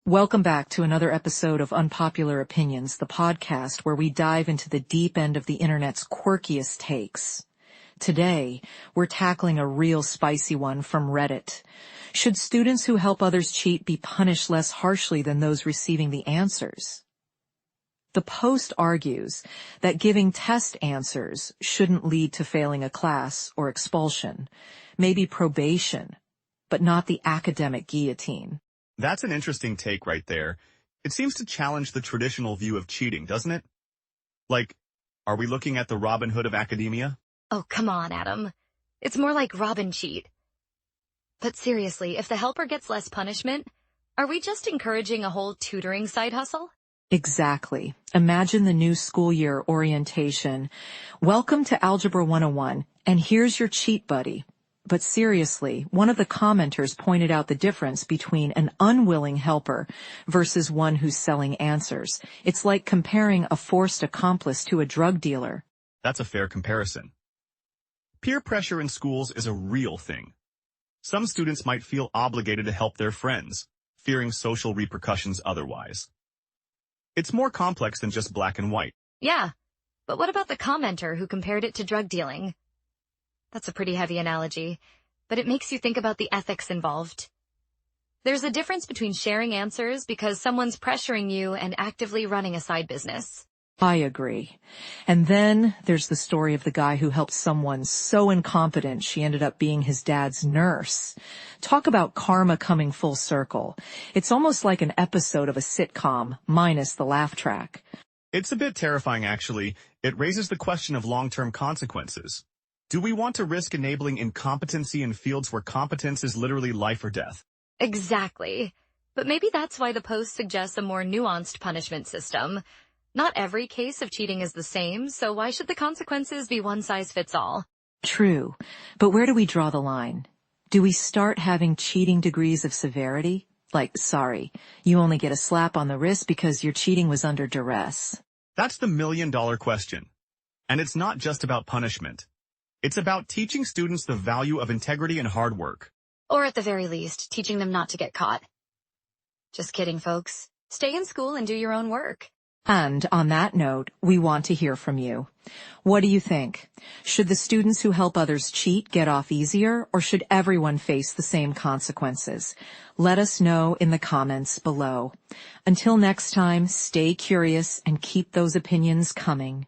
Welcome back to another episode of Unpopular Opinions, the podcast where we dive into the deep end of the internet's quirkiest takes. Today, we're tackling a real spicy one from Reddit. Should students who help others cheat be punished less harshly than those receiving the answers? The post argues that giving test answers shouldn't lead to failing a class or expulsion, maybe probation, but not the academic guillotine. That's an interesting take right there. It seems to challenge the traditional view of cheating, doesn't it? Like, are we looking at the Robin Hood of academia? Oh, come on, Adam. It's more like Robin cheat. But seriously, if the helper gets less punishment, are we just encouraging a whole tutoring side hustle? Exactly. Imagine the new school year orientation. Welcome to Algebra 101, and here's your cheat buddy. But seriously, one of the commenters pointed out the difference between an unwilling helper versus one who's selling answers. It's like comparing a forced accomplice to a drug dealer. That's a fair comparison. Peer pressure in schools is a real thing. Some students might feel obligated to help their friends, fearing social repercussions otherwise. It's more complex than just black and white. Yeah, but what about the commenter who compared it to drug dealing? That's a pretty heavy analogy, but it makes you think about the ethics involved. There's a difference between sharing answers because someone's pressuring you and actively running a side business. I agree. And then there's the story of the guy who helped someone so incompetent she ended up being his dad's nurse. Talk about karma coming full circle. It's almost like an episode of a sitcom, minus the laugh track. It's a bit terrifying, actually. It raises the question of long-term consequences. Do we want to risk enabling incompetency in fields where competence is literally life or death? Exactly. But maybe that's why the post suggests a more nuanced punishment system. Not every case of cheating is the same, so why should the consequences be one size fits all? True. But where do we draw the line? Do we start having cheating degrees of severity? Like, sorry, you only get a slap on the wrist because your cheating was under duress. That's the million-dollar question. And it's not just about punishment. It's about teaching students the value of integrity and hard work. Or at the very least, teaching them not to get caught. Just kidding, folks. Stay in school and do your own work. And on that note, we want to hear from you. What do you think? Should the students who help others cheat get off easier, or should everyone face the same consequences? Let us know in the comments below. Until next time, stay curious and keep those opinions coming.